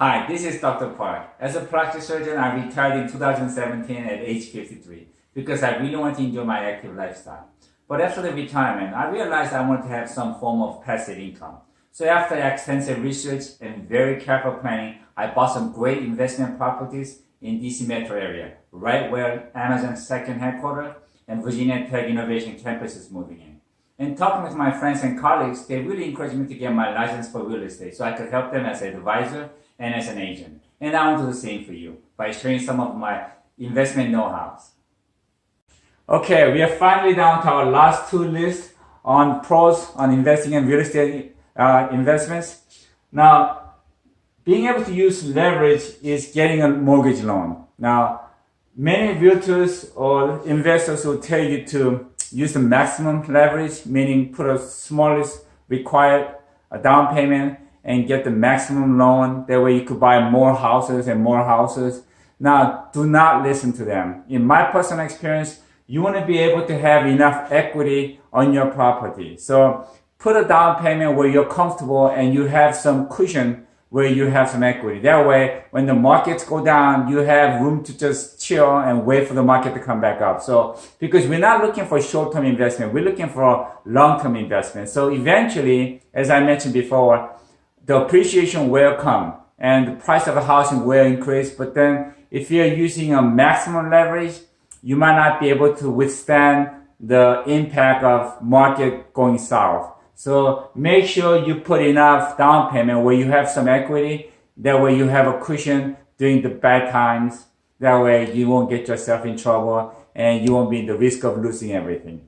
Hi, this is Dr. Park. As a plastic surgeon, I retired in 2017 at age 53 because I really want to enjoy my active lifestyle. But after the retirement, I realized I wanted to have some form of passive income. So after extensive research and very careful planning, I bought some great investment properties in DC metro area, right where Amazon's second headquarters and Virginia Tech Innovation Campus is moving in. And talking with my friends and colleagues, they really encouraged me to get my license for real estate so I could help them as an advisor and as an agent. And I want to do the same for you by sharing some of my investment know-hows. Okay, we are finally down to our last two lists on pros on investing in real estate investments. Now, being able to use leverage is getting a mortgage loan. Now, many realtors or investors will tell you to use the maximum leverage, meaning put a smallest required down payment and get the maximum loan. That way you could buy more houses and more houses. Now, do not listen to them. In my personal experience, you want to be able to have enough equity on your property. So put a down payment where you're comfortable and you have some cushion where you have some equity. That way, when the markets go down, you have room to just chill and wait for the market to come back up. So, because we're not looking for short-term investment, we're looking for long-term investment. So eventually, as I mentioned before, the appreciation will come and the price of the housing will increase. But then if you're using a maximum leverage, you might not be able to withstand the impact of market going south. So make sure you put enough down payment where you have some equity. That way you have a cushion during the bad times. That way you won't get yourself in trouble and you won't be in the risk of losing everything.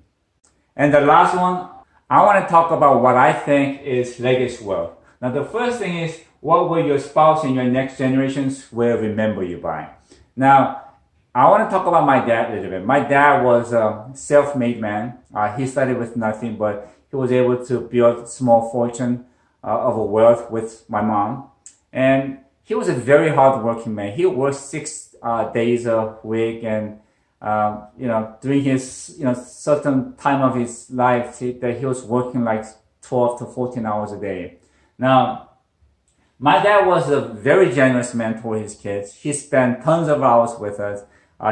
And the last one, I want to talk about what I think is legacy wealth. Now the first thing is, what will your spouse and your next generations will remember you by? Now, I want to talk about my dad a little bit. My dad was a self-made man. He started with nothing, but he was able to build a small fortune of a wealth with my mom. And he was a very hard-working man. He worked 6 days a week, and during his certain time of his life, that he was working like 12 to 14 hours a day. Now, my dad was a very generous man toward his kids. He spent tons of hours with us.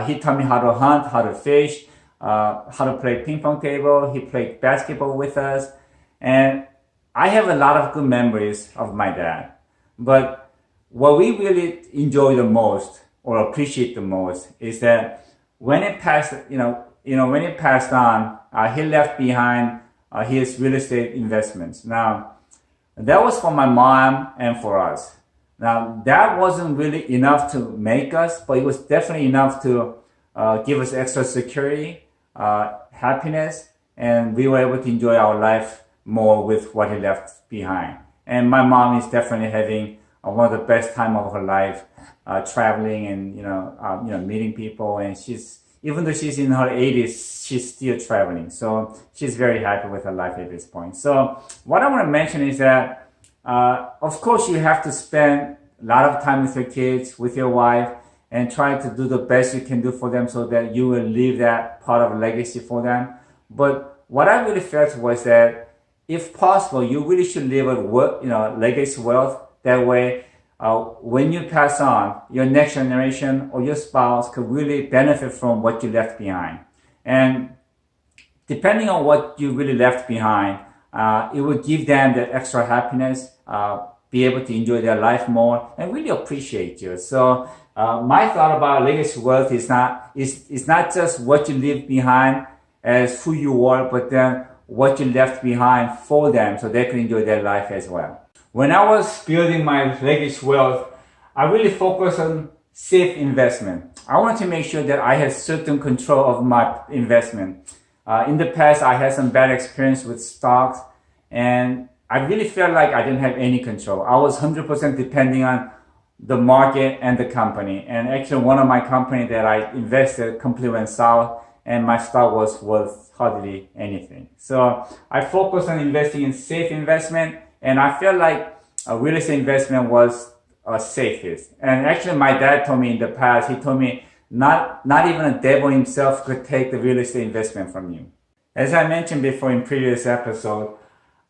He taught me how to hunt, how to fish, how to play ping pong table. He played basketball with us. And I have a lot of good memories of my dad. But what we really enjoy the most or appreciate the most is that when it passed, when it passed on, he left behind his real estate investments. Now, that was for my mom and for us. Now, that wasn't really enough to make us, but it was definitely enough to give us extra security, happiness, and we were able to enjoy our life more with what he left behind. And my mom is definitely having one of the best time of her life, traveling and meeting people. And even though she's in her 80s, she's still traveling. So she's very happy with her life at this point. So what I want to mention is that, of course, you have to spend a lot of time with your kids, with your wife, and try to do the best you can do for them so that you will leave that part of a legacy for them. But what I really felt was that if possible, you really should leave a legacy wealth. That way, when you pass on, your next generation or your spouse could really benefit from what you left behind. And depending on what you really left behind, it will give them that extra happiness, be able to enjoy their life more and really appreciate you. So my thought about legacy wealth is not just what you leave behind as who you are, but then what you left behind for them so they can enjoy their life as well. When I was building my legacy wealth, I really focused on safe investment. I wanted to make sure that I had certain control of my investment. In the past, I had some bad experience with stocks, and I really felt like I didn't have any control. I was 100% depending on the market and the company. And actually, one of my companies that I invested completely went south, and my stock was worth hardly anything. So I focused on investing in safe investment, and I felt like a real estate investment was safest. And actually, my dad told me in the past, he told me not even a devil himself could take the real estate investment from you. As I mentioned before in previous episode,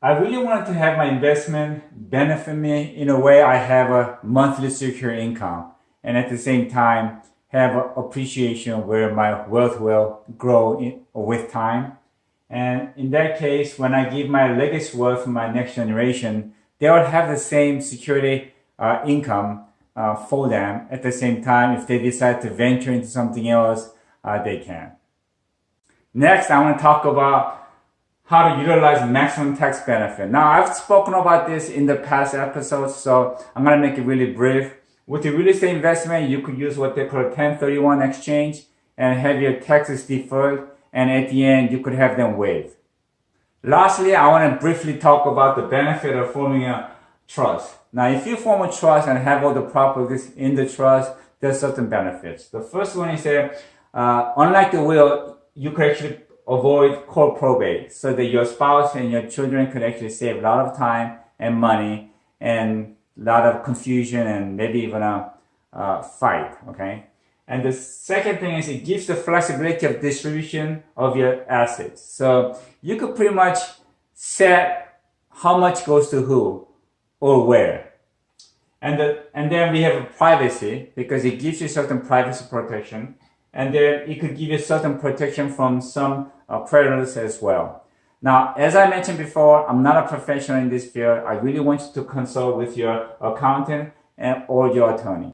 I really wanted to have my investment benefit me in a way I have a monthly secure income and at the same time have appreciation where my wealth will grow with time. And in that case, when I give my legacy wealth to my next generation, they will have the same security income for them. At the same time, if they decide to venture into something else, they can. Next, I want to talk about how to utilize maximum tax benefit. Now, I've spoken about this in the past episodes, so I'm going to make it really brief. With the real estate investment, you could use what they call a 1031 exchange and have your taxes deferred, and at the end, you could have them waived. Lastly, I want to briefly talk about the benefit of forming a trust. Now, if you form a trust and have all the properties in the trust, there's certain benefits. The first one is that, unlike the will, you could actually avoid court probate so that your spouse and your children could actually save a lot of time and money and a lot of confusion and maybe even a fight, okay? And the second thing is it gives the flexibility of distribution of your assets. So you could pretty much set how much goes to who or where. And then we have privacy because it gives you certain privacy protection. And then it could give you certain protection from some predators as well. Now, as I mentioned before, I'm not a professional in this field. I really want you to consult with your accountant or your attorney.